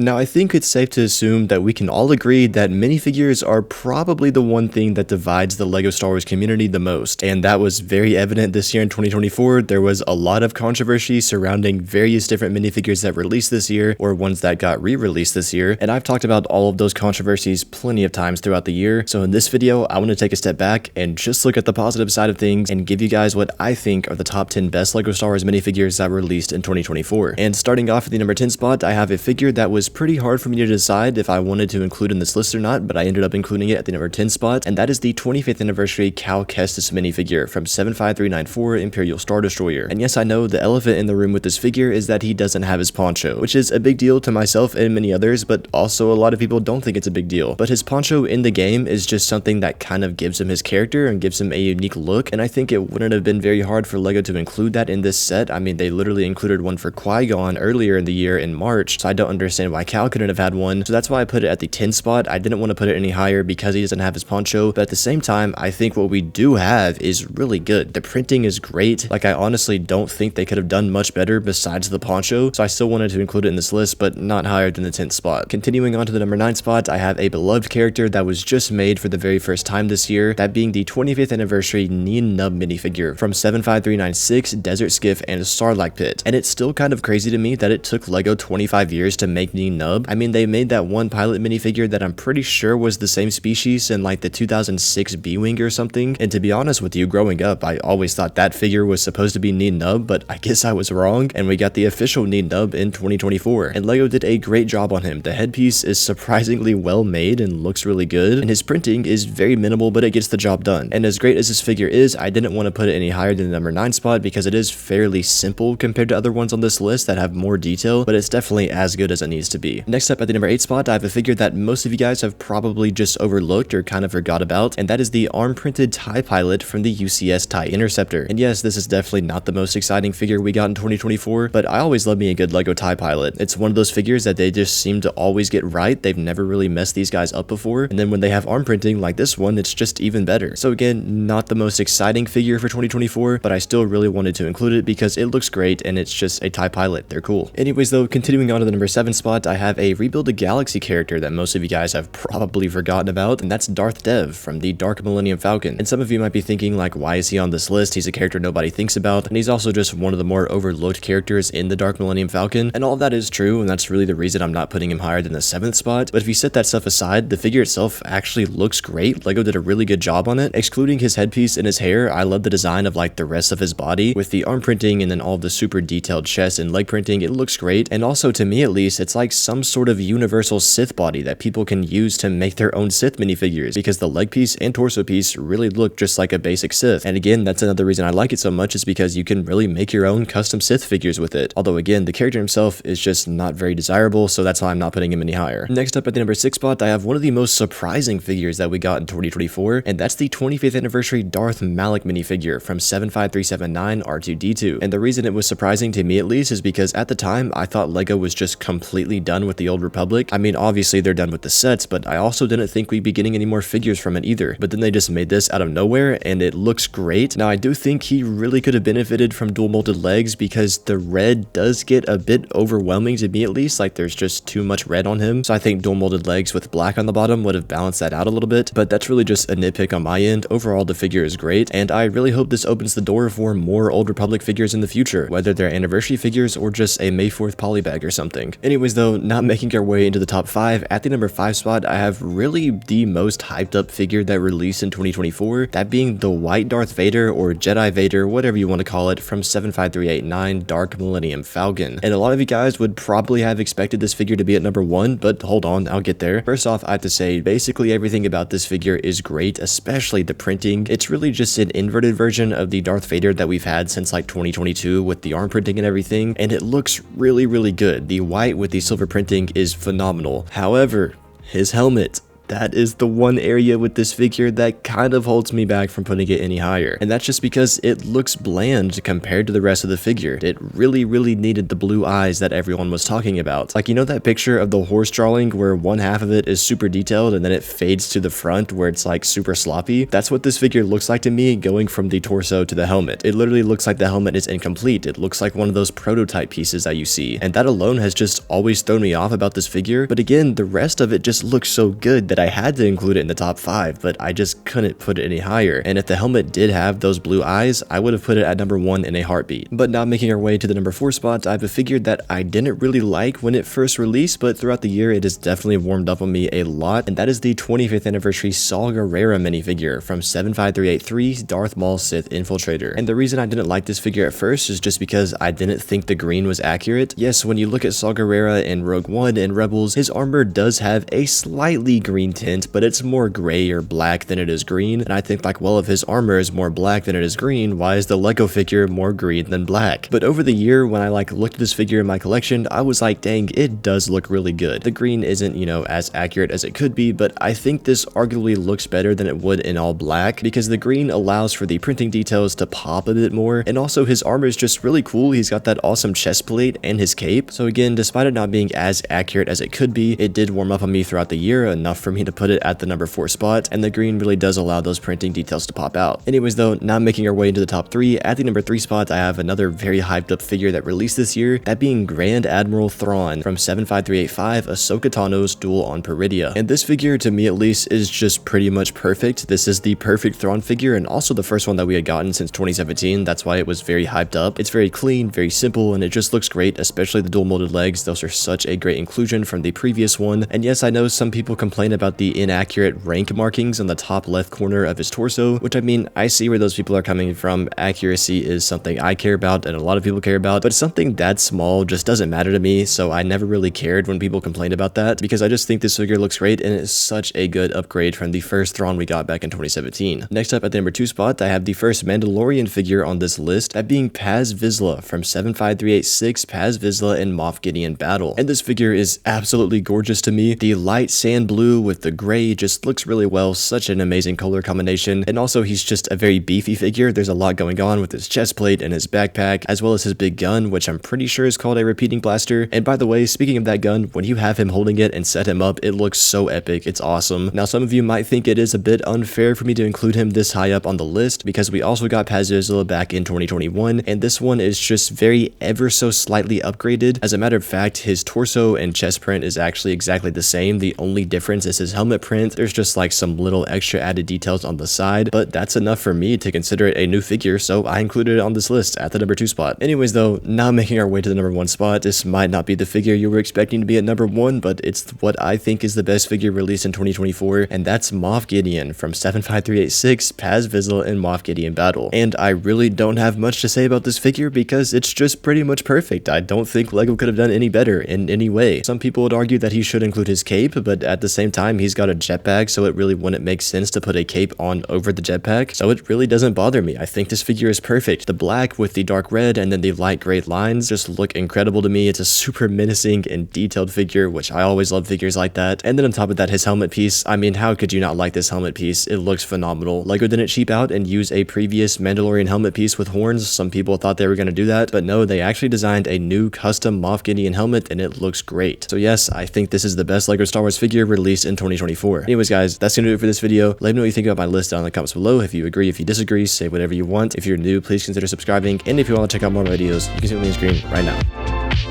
Now, I think it's safe to assume that we can all agree that minifigures are probably the one thing that divides the LEGO Star Wars community the most, and that was very evident this year in 2024. There was a lot of controversy surrounding various different minifigures that released this year, or ones that got re-released this year, and I've talked about all of those controversies plenty of times throughout the year. So in this video, I want to take a step back and just look at the positive side of things and give you guys what I think are the top 10 best LEGO Star Wars minifigures that were released in 2024. And starting off at the number 10 spot, I have a figure that was pretty hard for me to decide if I wanted to include in this list or not, but I ended up including it at the number 10 spot, and that is the 25th anniversary Cal Kestis minifigure from 75394 Imperial Star Destroyer. And yes, I know the elephant in the room with this figure is that he doesn't have his poncho, which is a big deal to myself and many others, but also a lot of people don't think it's a big deal. But his poncho in the game is just something that kind of gives him his character and gives him a unique look, and I think it wouldn't have been very hard for LEGO to include that in this set. I mean, they literally included one for Qui-Gon earlier in the year in March, so I don't understand why Cal couldn't have had one, so that's why I put it at the 10 spot. I didn't want to put it any higher because he doesn't have his poncho, but at the same time, I think what we do have is really good. The printing is great. Like, I honestly don't think they could have done much better besides the poncho, so I still wanted to include it in this list, but not higher than the 10th spot. Continuing on to the number 9 spot, I have a beloved character that was just made for the very first time this year, that being the 25th anniversary Nien Nunb minifigure from 75396 Desert Skiff and Sarlacc Pit. And it's still kind of crazy to me that it took LEGO 25 years to make Nien Nunb. I mean, they made that one pilot minifigure that I'm pretty sure was the same species in like the 2006 B-Wing or something, and to be honest with you, growing up, I always thought that figure was supposed to be Nien Nunb, but I guess I was wrong, and we got the official Nien Nunb in 2024, and LEGO did a great job on him. The headpiece is surprisingly well made and looks really good, and his printing is very minimal, but it gets the job done. And as great as this figure is, I didn't want to put it any higher than the number 9 spot because it is fairly simple compared to other ones on this list that have more detail, but it's definitely as good as it needs to be. Next up at the number 8 spot, I have a figure that most of you guys have probably just overlooked or kind of forgot about, and that is the arm-printed TIE Pilot from the UCS TIE Interceptor. And yes, this is definitely not the most exciting figure we got in 2024, but I always love me a good LEGO TIE Pilot. It's one of those figures that they just seem to always get right. They've never really messed these guys up before, and then when they have arm printing like this one, it's just even better. So again, not the most exciting figure for 2024, but I still really wanted to include it because it looks great and it's just a TIE Pilot. They're cool. Anyways though, continuing on to the number 7 spot, I have a Rebuild a Galaxy character that most of you guys have probably forgotten about, and that's Darth Dev from the Dark Millennium Falcon. And some of you might be thinking, like, why is he on this list? He's a character nobody thinks about, and he's also just one of the more overlooked characters in the Dark Millennium Falcon, and all of that is true, and that's really the reason I'm not putting him higher than the 7th spot. But if you set that stuff aside, the figure itself actually looks great. LEGO did a really good job on it. Excluding his headpiece and his hair, I love the design of like the rest of his body with the arm printing and then all of the super detailed chest and leg printing. It looks great, and also to me at least, it's like some sort of universal Sith body that people can use to make their own Sith minifigures, because the leg piece and torso piece really look just like a basic Sith. And again, that's another reason I like it so much, is because you can really make your own custom Sith figures with it. Although again, the character himself is just not very desirable, so that's why I'm not putting him any higher. Next up at the number 6 spot, I have one of the most surprising figures that we got in 2024, and that's the 25th anniversary Darth Malak minifigure from 75379 R2D2. And the reason it was surprising to me at least is because at the time, I thought LEGO was just completely done with the Old Republic. I mean, obviously they're done with the sets, but I also didn't think we'd be getting any more figures from it either. But then they just made this out of nowhere, and it looks great. Now, I do think he really could have benefited from dual molded legs, because the red does get a bit overwhelming to me at least. Like, there's just too much red on him, so I think dual molded legs with black on the bottom would have balanced that out a little bit, but that's really just a nitpick on my end. Overall, the figure is great, and I really hope this opens the door for more Old Republic figures in the future, whether they're anniversary figures or just a May 4th polybag or something. Anyways though, not making our way into the top 5, at the number 5 spot, I have really the most hyped up figure that released in 2024, that being the White Darth Vader, or Jedi Vader, whatever you want to call it, from 75389 Dark Millennium Falcon. And a lot of you guys would probably have expected this figure to be at number 1, but hold on, I'll get there. First off, I have to say, basically everything about this figure is great, especially the printing. It's really just an inverted version of the Darth Vader that we've had since like 2022 with the arm printing and everything, and it looks really, really good. The white with the silver printing is phenomenal. However, his helmet, that is the one area with this figure that kind of holds me back from putting it any higher. And that's just because it looks bland compared to the rest of the figure. It really needed the blue eyes that everyone was talking about. Like, you know that picture of the horse drawing where one half of it is super detailed and then it fades to the front where it's like super sloppy? That's what this figure looks like to me, going from the torso to the helmet. It literally looks like the helmet is incomplete. It looks like one of those prototype pieces that you see. And that alone has just always thrown me off about this figure. But again, the rest of it just looks so good that I had to include it in the top 5, but I just couldn't put it any higher. And if the helmet did have those blue eyes, I would have put it at number 1 in a heartbeat. But now making our way to the number 4 spot, I have a figure that I didn't really like when it first released, but throughout the year it has definitely warmed up on me a lot, and that is the 25th anniversary Saw Gerrera minifigure from 75383's Darth Maul Sith Infiltrator. And the reason I didn't like this figure at first is just because I didn't think the green was accurate. Yes, when you look at Saw Gerrera in Rogue One and Rebels, his armor does have a slightly green tint, but it's more gray or black than it is green. And I think like, well, if his armor is more black than it is green, why is the Lego figure more green than black? But over the year, when I like looked at this figure in my collection, I was like, dang, it does look really good. The green isn't, you know, as accurate as it could be, but I think this arguably looks better than it would in all black, because the green allows for the printing details to pop a bit more, and also his armor is just really cool. He's got that awesome chest plate and his cape. So again, despite it not being as accurate as it could be, it did warm up on me throughout the year, enough for me to put it at the number 4 spot, and the green really does allow those printing details to pop out. Anyways though, now making our way into the top 3, at the number 3 spot, I have another very hyped up figure that released this year, that being Grand Admiral Thrawn from 75385 Ahsoka Tano's Duel on Peridia. And this figure, to me at least, is just pretty much perfect. This is the perfect Thrawn figure, and also the first one that we had gotten since 2017. That's why it was very hyped up. It's very clean, very simple, and it just looks great, especially the dual molded legs. Those are such a great inclusion from the previous one. And yes, I know some people complain about the inaccurate rank markings on the top left corner of his torso, which, I mean, I see where those people are coming from. Accuracy is something I care about and a lot of people care about, but something that small just doesn't matter to me, so I never really cared when people complained about that, because I just think this figure looks great and it's such a good upgrade from the first Thrawn we got back in 2017. Next up at the number 2 spot, I have the first Mandalorian figure on this list, that being Paz Vizsla from 75386 Paz Vizsla in Moff Gideon Battle. And this figure is absolutely gorgeous to me. The light sand blue with the gray just looks really well, such an amazing color combination, and also he's just a very beefy figure. There's a lot going on with his chest plate and his backpack, as well as his big gun, which I'm pretty sure is called a repeating blaster. And by the way, speaking of that gun, when you have him holding it and set him up, it looks so epic. It's awesome. Now, some of you might think it is a bit unfair for me to include him this high up on the list, because we also got Paz Vizsla back in 2021, and this one is just very ever so slightly upgraded. As a matter of fact, his torso and chest print is actually exactly the same. The only difference is his helmet print. There's just like some little extra added details on the side, but that's enough for me to consider it a new figure, so I included it on this list at the number 2 spot. Anyways though, now making our way to the number 1 spot, this might not be the figure you were expecting to be at number 1, but it's what I think is the best figure released in 2024, and that's Moff Gideon from 75386 Paz Vizsla in Moff Gideon Battle. And I really don't have much to say about this figure because it's just pretty much perfect. I don't think Lego could have done any better in any way. Some people would argue that he should include his cape, but at the same time, he's got a jetpack, so it really wouldn't make sense to put a cape on over the jetpack, so it really doesn't bother me. I think this figure is perfect. The black with the dark red and then the light gray lines just look incredible to me. It's a super menacing and detailed figure, which I always love figures like that. And then on top of that, his helmet piece. I mean, how could you not like this helmet piece? It looks phenomenal. Lego didn't cheap out and use a previous Mandalorian helmet piece with horns. Some people thought they were going to do that, but no, they actually designed a new custom Moff Gideon helmet and it looks great. So yes, I think this is the best Lego Star Wars figure released in 2024. Anyways guys, that's gonna do it for this video. Let me know what you think about my list down in the comments below. If you agree, if you disagree, say whatever you want. If you're new, please consider subscribing, and if you want to check out more videos, you can see it on the screen right now.